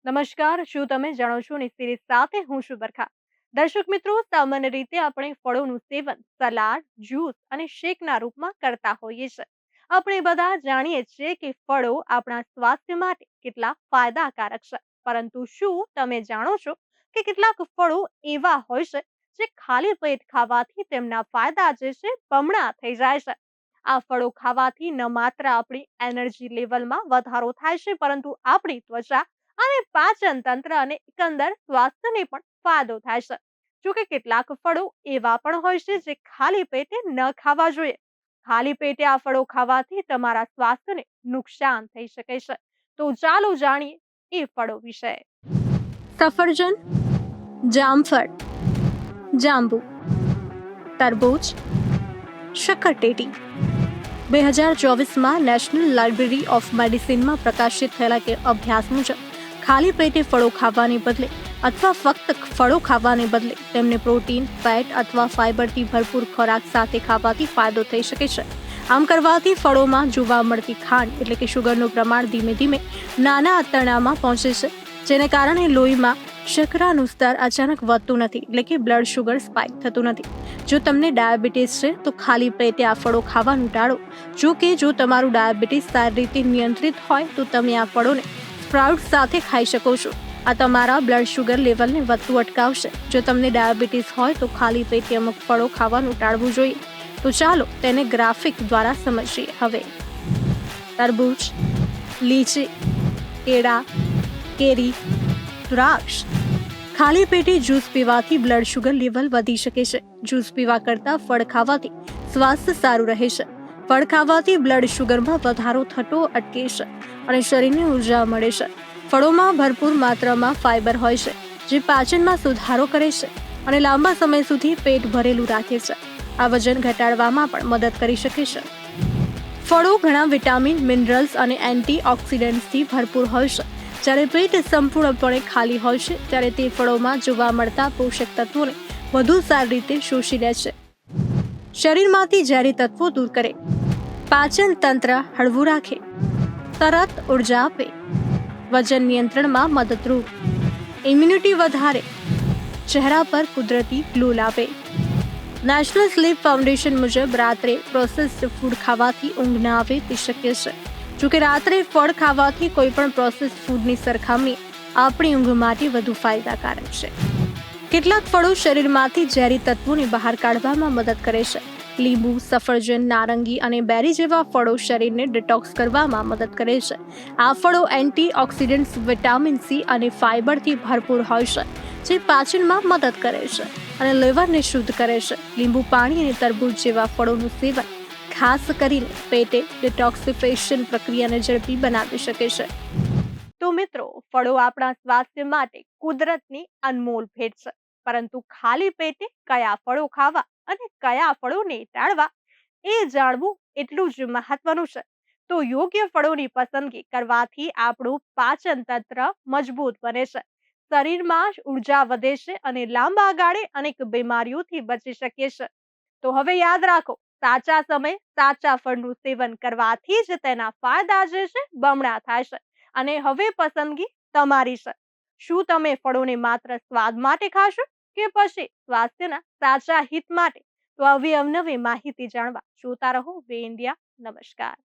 નમસ્કાર, શું તમે જાણો છો ની સિરીઝ સાથે હું છું બરખા. દર્શક મિત્રો, સામાન્ય રીતે આપણે ફળોનું સેવન સલાડ, જ્યુસ અને શેકના રૂપમાં કરતા હોઈએ છીએ. આપણે બધા જાણીએ છીએ કે ફળો આપણા સ્વાસ્થ્ય માટે કેટલા ફાયદાકારક છે. પરંતુ શું તમે જાણો છો કે કેટલાક ફળો એવા હોય છે જે ખાલી પેટ ખાવાથી તેમના ફાયદા જે છે બમણા થઈ જાય છે. આ ફળો ખાવાથી ન માત્ર આપણી એનર્જી લેવલમાં વધારો થાય છે, પરંતુ આપણી ત્વચા અને પાચન તંત્ર અને એકંદર સ્વાસ્થ્યને પણ ફાયદો થાય છે. જો કે કેટલાક ફળો એવા પણ હોય છે જે ખાલી પેટે ન ખાવા જોઈએ. ખાલી પેટે આ ફળો ખાવાથી તમારા સ્વાસ્થ્યને નુકસાન થઈ શકે છે. તો ચાલો જાણીએ એ ફળો વિશે. સફરજન, જામફળ, જાંબુ, તરબૂચ, શક્કરટેટી. 2024માં નેશનલ લાઇબ્રેરી ઓફ મેડિસિનમાં પ્રકાશિત થયેલા કે અભ્યાસ મુજબ ખાલી પેટે ફળો ખાવાને બદલે અથવા ફક્ત ફળો ખાવાને બદલે તેમને પ્રોટીન, ફેટ અથવા ફાઇબરથી ભરપૂર ખોરાક સાથે ખાવાથી ફાયદો થઈ શકે છે. આમ કરવાથી ફળોમાં જોવા મળતી ખાંડ એટલે કે શુગરનું પ્રમાણ ધીમે ધીમે નાના આંતરડામાં પહોંચે છે, જેને કારણે લોહીમાં શર્કરાનું સ્તર અચાનક વધતું નથી, એટલે કે બ્લડ શુગર સ્પાઇક થતું નથી. જો તમને ડાયાબિટીસ છે તો ખાલી પેટે આ ફળો ખાવાનું ટાળો. જો કે જો તમારું ડાયાબિટીસ સારી રીતે નિયંત્રિત હોય તો તમે આ ફળોને સ્પ્રાઉટ સાથે ખાઈ શકો છો. આ તમારા બ્લડ શુગર લેવલને વધતું અટકાવશે. જો તમને ડાયાબિટીસ હોય તો ખાલી પેટે અમુક ફળો ખાવાનું ટાળવું જોઈએ. તો ચાલો તેને ગ્રાફિક દ્વારા સમજીએ. હવે તરબૂચ, લીચી, કેળા, કેરી, દ્રાક્ષ. ખાલી પેટે જ્યુસ પીવાથી બ્લડ શુગર લેવલ વધી શકે છે. જ્યુસ પીવા કરતાં ફળ ખાવાથી સ્વાસ્થ્ય સારું રહે છે. ફળ ખાવાથી બ્લડ શુગરમાં વધારો થતો અટકે છે અને શરીરને ઉર્જા મળે છે. ફળોમાં ભરપૂર માત્રામાં ફાઇબર હોય છે, જે પાચનમાં સુધારો કરે છે અને લાંબા સમય સુધી પેટ ભરેલું રાખે છે. આ વજન ઘટાડવામાં પણ મદદ કરી શકે છે. ફળો ઘણા વિટામિન, મિનરલ્સ અને એન્ટીઓક્સિડન્ટ્સથી ભરપૂર હોય છે. જ્યારે પેટ સંપૂર્ણપણે ખાલી હોય છે ત્યારે તે ફળોમાં જોવા મળતા પોષક તત્વોને વધુ સારી રીતે શોષી લે છે. શરીરમાંથી ઝેરી તત્વો દૂર કરે, પાચન તંત્ર હળવું રાખે, તરત ઉર્જા આપે, વજન નિયંત્રણમાં મદદરૂપ, ઇમ્યુનિટી વધારે, ચહેરા પર કુદરતી ગ્લો લાવે. નેશનલ સ્લીપ ફાઉન્ડેશન મુજબ રાત્રે પ્રોસેસ્ડ ફૂડ ખાવાથી ઊંઘ ન આવે તે શક્ય છે. જોકે રાત્રે ફળ ખાવાથી કોઈ પણ પ્રોસેસ્ડ ફૂડની સરખામણી આપણી ઊંઘ માટે વધુ ફાયદાકારક છે. કેટલાક ફળો શરીરમાંથી ઝેરી તત્વોને બહાર કાઢવામાં મદદ કરે છે. લીંબુ, સફરજન, નારંગી અને બેરી જેવા ફળો શરીરને ડિટોક્સ કરવામાં મદદ કરે છે. આ ફળો એન્ટીઓક્સિડન્ટ્સ, વિટામિન સી અને ફાઇબરથી ભરપૂર હોય છે, જે પાચનમાં મદદ કરે છે અને લીવરને શુદ્ધ કરે છે. લીંબુ પાણી અને તરબૂચ જેવા ફળોનું સેવન ખાસ કરીને પેટે ડિટોક્સિફિકેશન પ્રક્રિયાને ઝડપી બનાવી શકે છે. તો મિત્રો, ફળો આપણા સ્વાસ્થ્ય માટે કુદરતની અનમોલ ભેટ છે. પરંતુ ખાલી પેટે કયા ફળો ખાવા અને કયા ફળોને ટાળવા એ જાણવું એટલું જ મહત્વનું છે. તો યોગ્ય ફળોની પસંદગી કરવાથી આપણું પાચન તંત્ર મજબૂત બને છે, શરીરમાં ઉર્જા વધે છે અને લાંબા ગાળે અનેક બીમારીઓથી બચી શકીએ છીએ. તો હવે યાદ રાખો, સાચા સમય સાચા ફળનું સેવન કરવાથી જ તેના ફાયદા જે છે બમણા થાય છે. અને હવે પસંદગી તમારી છે. શું તમે ફળોને માત્ર સ્વાદ માટે ખાશો કે પછી સ્વાસ્થ્યના સાચા હિત માટે? તો આવી અવનવી માહિતી જાણવા જોતા રહો વે ઇન્ડિયા. નમસ્કાર.